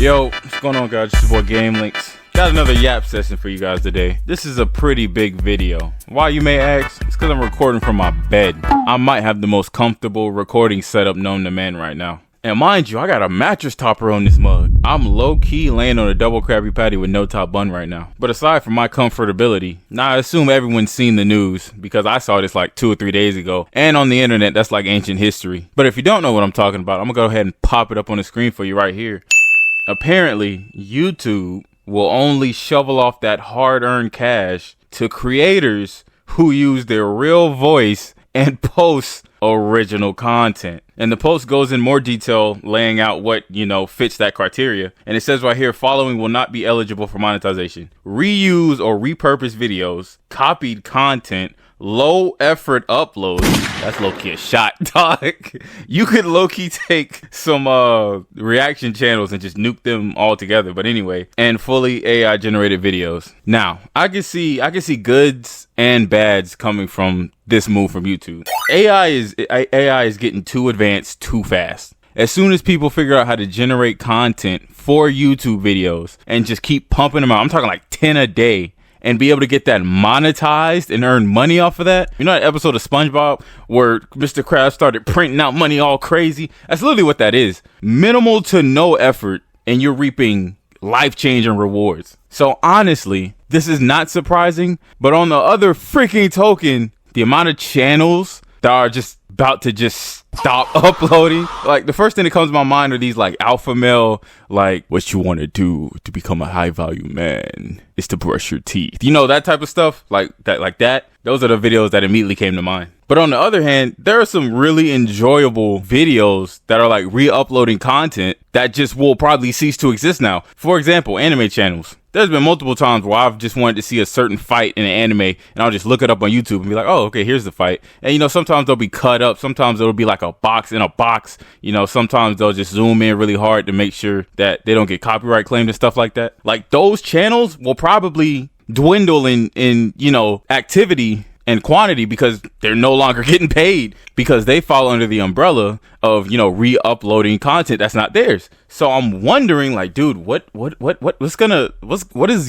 Yo, what's going on, guys? It's your boy Gamelinks. Got another yap session for you guys today. This is a pretty big video. Why, you may ask? It's because I'm recording from my bed. I might have the most comfortable recording setup known to man right now. And mind you, I got a mattress topper on this mug. I'm low-key laying on a double Krabby Patty with no top bun right now. But aside from my comfortability, now I assume everyone's seen the news because I saw this like 2 or 3 days ago. And on the internet, that's like ancient history. But if you don't know what I'm talking about, I'm gonna go ahead and pop it up on the screen for you right here. Apparently, YouTube will only shovel off that hard-earned cash to creators who use their real voice and post original content. And the post goes in more detail, laying out what, fits that criteria. And it says right here, following will not be eligible for monetization: reuse or repurpose videos, copied content, low effort uploads. That's low-key a shot, dog. You could low-key take some reaction channels and just nuke them all together. But anyway, and fully AI generated videos. Now, I can see goods and bads coming from this move from YouTube. AI is getting too advanced too fast. As soon as people figure out how to generate content for YouTube videos and just keep pumping them out, I'm talking like 10 a day, and be able to get that monetized and earn money off of that. You know that episode of SpongeBob where Mr. Krabs started printing out money all crazy? That's literally what that is. Minimal to no effort, and you're reaping life-changing rewards. So honestly, this is not surprising, but on the other freaking token, the amount of channels that are just about to just stop uploading, like the first thing that comes to my mind are these like alpha male, like, what you want to do to become a high value man is to brush your teeth, that type of stuff, like that. Those are the videos that immediately came to mind. But on the other hand, there are some really enjoyable videos that are like re-uploading content that just will probably cease to exist now. For example, anime channels. There's been multiple times where I've just wanted to see a certain fight in an anime, and I'll just look it up on YouTube and be like, oh, okay, here's the fight. And sometimes they'll be cut up. Sometimes it'll be like a box in a box. Sometimes they'll just zoom in really hard to make sure that they don't get copyright claimed and stuff like that. Like, those channels will probably dwindle in activity and quantity because they're no longer getting paid, because they fall under the umbrella of, re-uploading content that's not theirs. So I'm wondering, like, dude, what is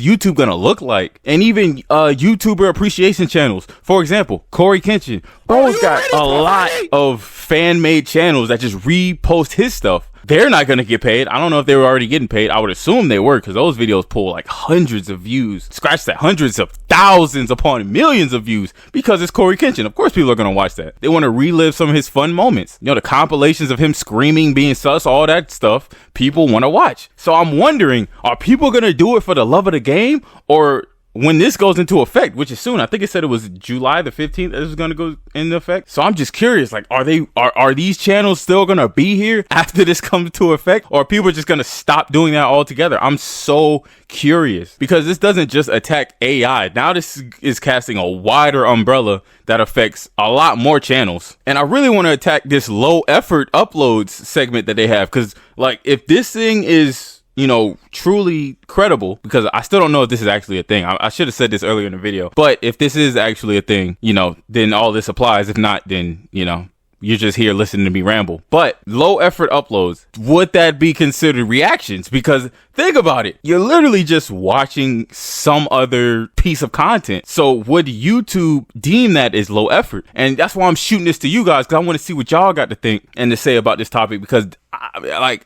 YouTube gonna look like? And even YouTuber appreciation channels. For example, Corey Kenshin. Bro's got a lot of fan-made channels that just repost his stuff. They're not going to get paid. I don't know if they were already getting paid. I would assume they were, because those videos pull like hundreds of views. Scratch that, hundreds of thousands upon millions of views, because it's Corey Kenshin. Of course people are going to watch that. They want to relive some of his fun moments. The compilations of him screaming, being sus, all that stuff, people want to watch. So I'm wondering, are people going to do it for the love of the game? Or when this goes into effect, which is soon, I think it said it was July the 15th that this is going to go into effect. So I'm just curious, like, are these channels still going to be here after this comes to effect? Or are people just going to stop doing that altogether? I'm so curious, because this doesn't just attack AI. Now this is casting a wider umbrella that affects a lot more channels. And I really want to attack this low effort uploads segment that they have. Because, like, if this thing is truly credible, because I still don't know if this is actually a thing. I should have said this earlier in the video, but if this is actually a thing, then all this applies. If not, then, you're just here listening to me ramble. But low effort uploads, would that be considered reactions? Because think about it. You're literally just watching some other piece of content. So would YouTube deem that as low effort? And that's why I'm shooting this to you guys, because I want to see what y'all got to think and to say about this topic. Because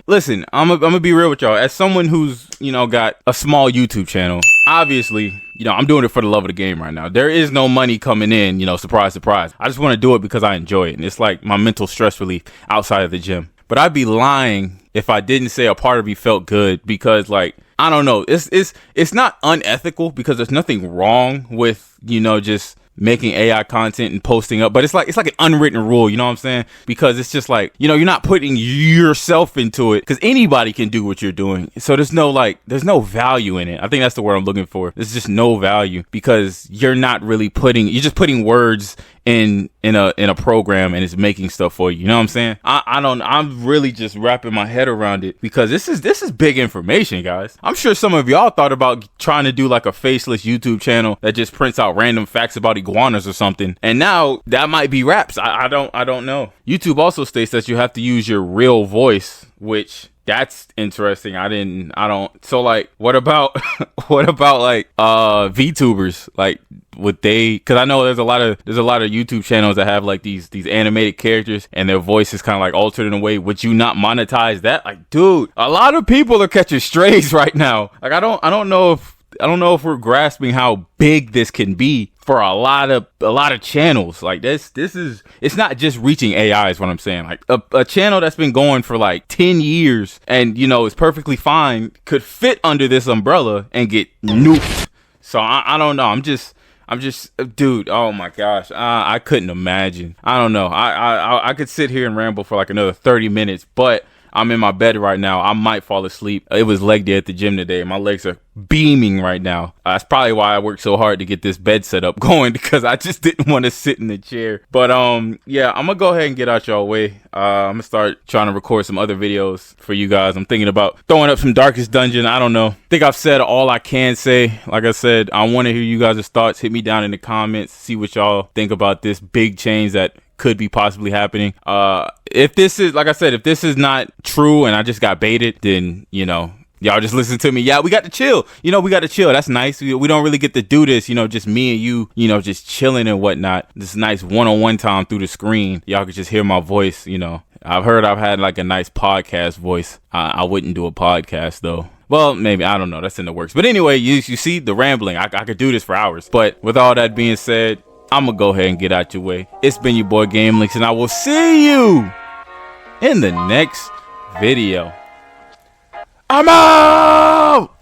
listen, I'm gonna be real with y'all. As someone who's, got a small YouTube channel, obviously, I'm doing it for the love of the game right now. There is no money coming in, surprise, surprise. I just want to do it because I enjoy it. And it's like my mental stress relief outside of the gym. But I'd be lying if I didn't say a part of me felt good, because, like, I don't know. It's not unethical, because there's nothing wrong with, just making AI content and posting up, but it's like an unwritten rule, you know what I'm saying? Because it's just like, you're not putting yourself into it, because anybody can do what you're doing. So there's no value in it. I think that's the word I'm looking for. There's just no value, because you're just putting words in a program, and it's making stuff for you. You know what I'm saying? I'm really just wrapping my head around it, because this is big information, guys. I'm sure some of y'all thought about trying to do like a faceless YouTube channel that just prints out random facts about iguanas or something, and now that might be raps. I don't know. YouTube also states that you have to use your real voice, which That's interesting. I don't. So like, what about, what about like, VTubers? Like, would they, cause I know there's a lot of YouTube channels that have like these animated characters and their voice is kind of like altered in a way. Would you not monetize that? Like, dude, a lot of people are catching strays right now. Like, I don't know if we're grasping how big this can be for a lot of channels. Like this is, it's not just reaching AI is what I'm saying. Like a channel that's been going for like 10 years and, you know, is perfectly fine could fit under this umbrella and get nuked. So I don't know. I'm just, dude, oh my gosh. I couldn't imagine. I don't know. I could sit here and ramble for like another 30 minutes, but I'm in my bed right now. I might fall asleep. It was leg day at the gym today. My legs are beaming right now. That's probably why I worked so hard to get this bed set up going, because I just didn't want to sit in the chair. But yeah, I'm gonna go ahead and get out y'all way. I'm gonna start trying to record some other videos for you guys. I'm thinking about throwing up some Darkest Dungeon. I don't know. I think I've said all I can say. Like I said, I want to hear you guys' thoughts. Hit me down in the comments. See what y'all think about this big change that could be possibly happening. If this is, like I said, if this is not true and I just got baited, then, you know, y'all just listen to me. Yeah, we got to chill. You know, we got to chill. That's nice. We don't really get to do this, you know, just me and you know, just chilling and whatnot. This nice one-on-one time through the screen. Y'all could just hear my voice, you know. I've heard I've had like a nice podcast voice. I wouldn't do a podcast though. Well, maybe, I don't know. That's in the works. But anyway, you see the rambling. I could do this for hours. But with all that being said, I'm gonna go ahead and get out your way. It's been your boy Gamelinks, and I will see you in the next video. I'm out!